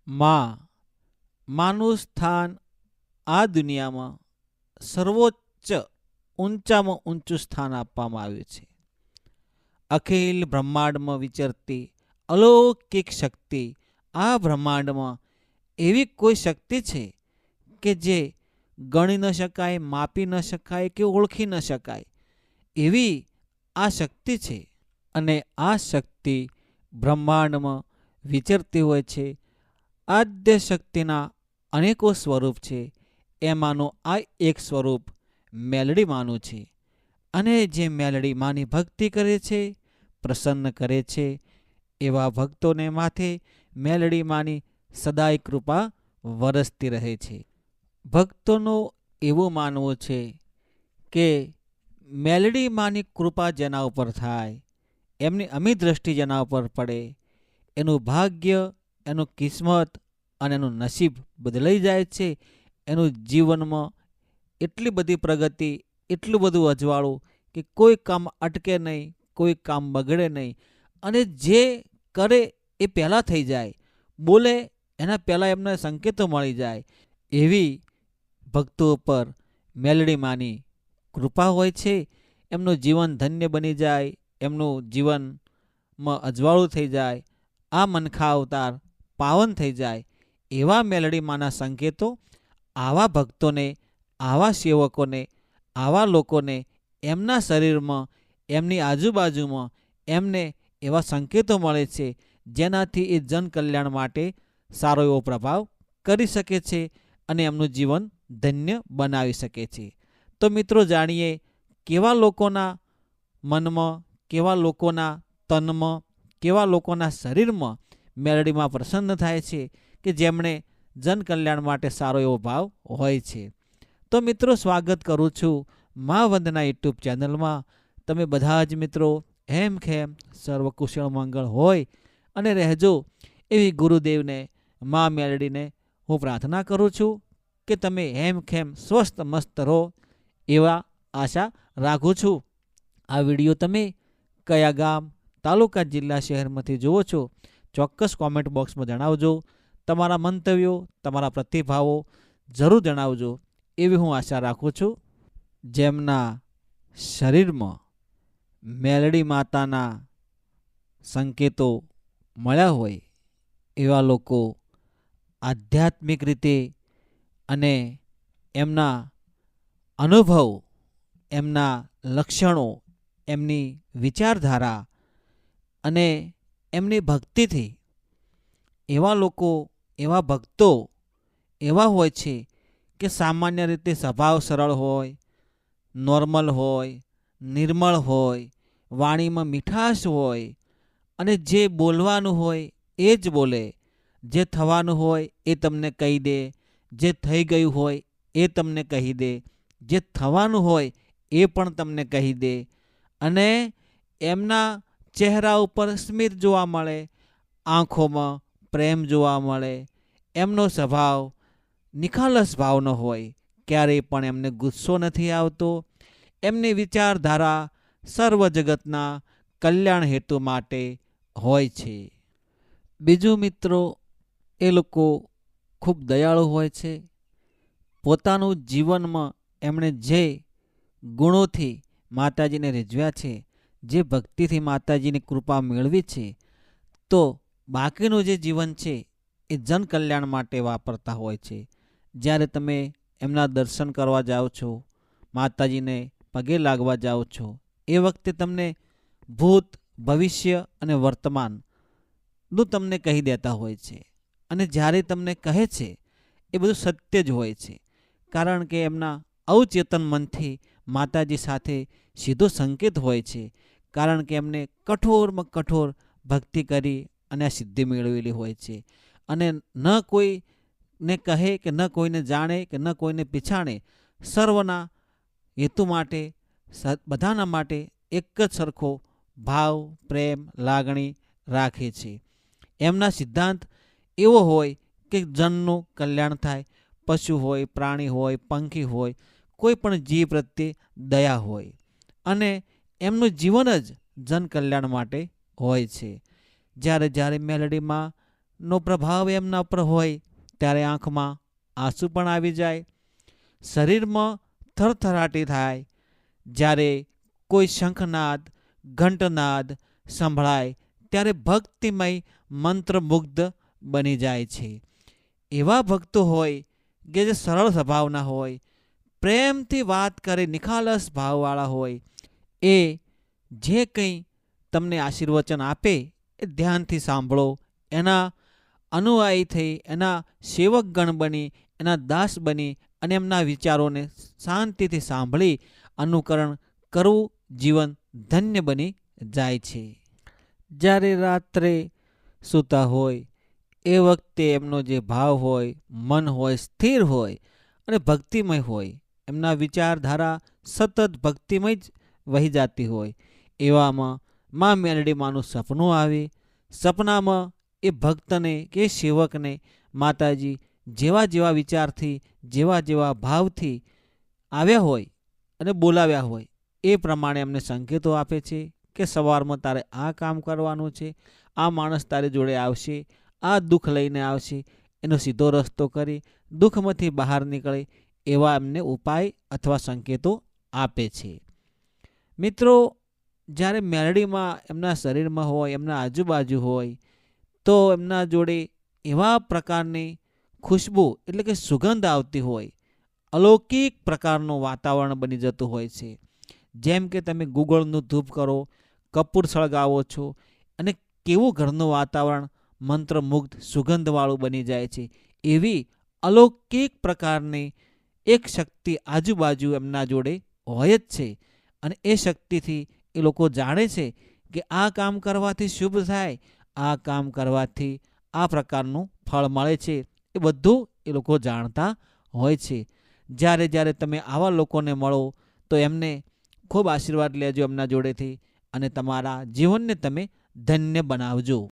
માં માનું સ્થાન આ દુનિયામાં સર્વોચ્ચ ઊંચામાં ઊંચું સ્થાન આપવામાં આવ્યું છે. અખિલ બ્રહ્માંડમાં વિચરતી અલૌકિક શક્તિ, આ બ્રહ્માંડમાં એવી કોઈ શક્તિ છે કે જે ગણી ન શકાય, માપી ન શકાય કે ઓળખી ન શકાય એવી આ શક્તિ છે. અને આ શક્તિ બ્રહ્માંડમાં વિચરતી હોય છે. આદ્ય શક્તિના અનેકો સ્વરૂપ છે, એમાંનું આ એક સ્વરૂપ મેલડી માનું છે. અને જે મેલડી માની ભક્તિ કરે છે, પ્રસન્ન કરે છે, એવા ભક્તોને માથે મેલડી માની સદાય કૃપા વરસતી રહે છે. ભક્તોનો એવું માનવું છે કે મેલડી માની કૃપા જેના ઉપર થાય, એમની અમી દ્રષ્ટિ જેના ઉપર પડે, એનું ભાગ્ય, એનું કિસ્મત અને એનું નસીબ બદલાઈ જાય છે. એનું જીવનમાં એટલી બધી પ્રગતિ, એટલું બધું અજવાળું કે કોઈ કામ અટકે નહીં, કોઈ કામ બગડે નહીં. અને જે કરે એ પહેલાં થઈ જાય, બોલે એના પહેલાં એમને સંકેતો મળી જાય. એવી ભક્તો ઉપર મેલડી માની કૃપા હોય છે. એમનું જીવન ધન્ય બની જાય, એમનું જીવનમાં અજવાળું થઈ જાય, આ મનખા અવતાર પાવન થઈ જાય. એવા મેલડી માના સંકેતો આવા ભક્તોને, આવા સેવકોને, આવા લોકોને એમના શરીરમાં, એમની આજુબાજુમાં એમને એવા સંકેતો મળે છે જેનાથી એ જનકલ્યાણ માટે સારો એવો પ્રભાવ કરી શકે છે અને એમનું જીવન ધન્ય બનાવી શકે છે. તો મિત્રો, જાણીએ કેવા લોકોના મનમાં, કેવા લોકોના તનમાં, કેવા લોકોના શરીરમાં મેલડીમાં પ્રસન્ન થાય છે કે જેમણે જનકલ્યાણ માટે સારો એવો ભાવ હોય છે. તો મિત્રો, સ્વાગત કરું છું મા વંદના યુટ્યુબ ચેનલમાં. તમે બધા જ મિત્રો હેમખેમ સર્વકુશળ મંગળ હોય અને રહેજો એવી ગુરુદેવને, મા મેલડીને હું પ્રાર્થના કરું છું કે તમે હેમખેમ સ્વસ્થ મસ્ત રહો એવા આશા રાખું છું. આ વિડીયો તમે કયા ગામ, તાલુકા, જિલ્લા, શહેરમાંથી જુઓ છો, ચોક્કસ કોમેન્ટ બોક્સમાં જણાવજો. તમારા મંતવ્યો, તમારા પ્રતિભાવો જરૂર જણાવજો એવી હું આશા રાખું છું. જેમના શરીરમાં મેલડી માતાના સંકેતો મળ્યા હોય એવા લોકો આધ્યાત્મિક રીતે અને એમના અનુભવ, એમના લક્ષણો, એમની વિચારધારા અને એમની ભક્તિથી એવા લોકો, એવા ભક્તો એવા હોય છે કે સામાન્ય રીતે સ્વભાવ સરળ હોય, નોર્મલ હોય, નિર્મળ હોય, વાણીમાં મીઠાશ હોય અને જે બોલવાનું હોય એ જ બોલે. જે થવાનું હોય એ તમને કહી દે, જે થઈ ગયું હોય એ તમને કહી દે, જે થવાનું હોય એ પણ તમને કહી દે. અને એમના ચહેરા ઉપર સ્મિત જોવા મળે, આંખોમાં પ્રેમ જોવા મળે. એમનો સ્વભાવ નિખાલસ ભાવનો હોય, ક્યારેય પણ એમને ગુસ્સો નથી આવતો. એમની વિચારધારા સર્વ જગતના કલ્યાણ હેતુ માટે હોય છે. બીજું મિત્રો, એ લોકો ખૂબ દયાળુ હોય છે. પોતાનું જીવનમાં એમણે જે ગુણોથી માતાજીને રીઝવ્યા છે, જે ભક્તિથી માતાજીની કૃપા મેળવી છે, તો બાકીનું જે જીવન છે એ જનકલ્યાણ માટે વાપરતા હોય છે. જ્યારે તમે એમના દર્શન કરવા જાઓ છો, માતાજીને પગે લાગવા જાઓ છો, એ વખતે તમને ભૂત, ભવિષ્ય અને વર્તમાનનું તમને કહી દેતા હોય છે. અને જ્યારે તમને કહે છે એ બધું સત્ય જ હોય છે, કારણ કે એમના અવચેતન મનથી માતાજી સાથે સીધો સંકેત હોય છે. કારણ કે એમને કઠોરમાં કઠોર ભક્તિ કરી અને આ સિદ્ધિ મેળવેલી હોય છે. અને ન કોઈને કહે કે ન કોઈને જાણે કે ન કોઈને પીછાણે, સર્વના હેતુ માટે, બધાના માટે એક જ સરખો ભાવ, પ્રેમ, લાગણી રાખે છે. એમના સિદ્ધાંત એવો હોય કે જનનું કલ્યાણ થાય. પશુ હોય, પ્રાણી હોય, પંખી હોય, કોઈ પણ જીવ પ્રત્યે દયા હોય. અને એમનું જીવન જ જન કલ્યાણ માટે હોય છે. જ્યારે જ્યારે મેલડીમાં નો પ્રભાવ એમના ઉપર હોય ત્યારે આંખમાં આંસુ પણ આવી જાય, શરીરમાં થરથરાટી થાય. જ્યારે કોઈ શંખનાદ ઘંટનાદ સંભળાય ત્યારે ભક્તિમય મંત્રમુગ્ધ બની જાય છે. એવા ભક્તો હોય કે જે સરળ સ્વભાવના હોય, પ્રેમથી વાત કરે, નિખાલસ ભાવવાળા હોય, એ જે કંઈ તમને આશીર્વચન આપે એ ધ્યાનથી સાંભળો, એના અનુયાયી થઈ, એના સેવકગણ બની, એના દાસ બની અને એમના વિચારોને શાંતિથી સાંભળી અનુકરણ કરવું જીવન ધન્ય બની જાય છે. જ્યારે રાત્રે સૂતા હોય એ વખતે એમનો જે ભાવ હોય, મન હોય, સ્થિર હોય અને ભક્તિમય હોય, એમના વિચારધારા સતત ભક્તિમય જ વહી જતી હોય, એવામાં મા મેલડી માનું સપનું આવે. સપનામાં એ ભક્તને કે સેવકને માતાજી જેવા જેવા વિચારથી, જેવા જેવા ભાવથી આવ્યા હોય અને બોલાવ્યા હોય એ પ્રમાણે એમને સંકેતો આપે છે કે સવારમાં તારે આ કામ કરવાનું છે, આ માણસ તારી જોડે આવશે, આ દુઃખ લઈને આવશે, એનો સીધો રસ્તો કરી દુઃખમાંથી બહાર નીકળે એવા એમને ઉપાય અથવા સંકેતો આપે છે. મિત્રો, જ્યારે મેલડીમાં એમના શરીરમાં હોય, એમના આજુબાજુ હોય, તો એમના જોડે એવા પ્રકારની ખુશ્બુ એટલે કે સુગંધ આવતી હોય, અલૌકિક પ્રકારનું વાતાવરણ બની જતું હોય છે. જેમ કે તમે ગુગળનું ધૂપ કરો, કપૂર સળગાવો છો અને કેવું ઘરનું વાતાવરણ મંત્રમુગ્ધ સુગંધવાળું બની જાય છે, એવી અલૌકિક પ્રકારની એક શક્તિ આજુબાજુ એમના જોડે હોય જ છે. અને એ શક્તિથી એ લોકો જાણે છે કે આ કામ કરવાથી શુભ થાય, આ કામ કરવાથી આ પ્રકારનું ફળ મળે છે, એ બધું એ લોકો જાણતા હોય છે. જ્યારે જ્યારે તમે આવા લોકોને મળો તો એમને ખૂબ આશીર્વાદ લેજો એમના જોડેથી અને તમારા જીવનને તમે ધન્ય બનાવજો.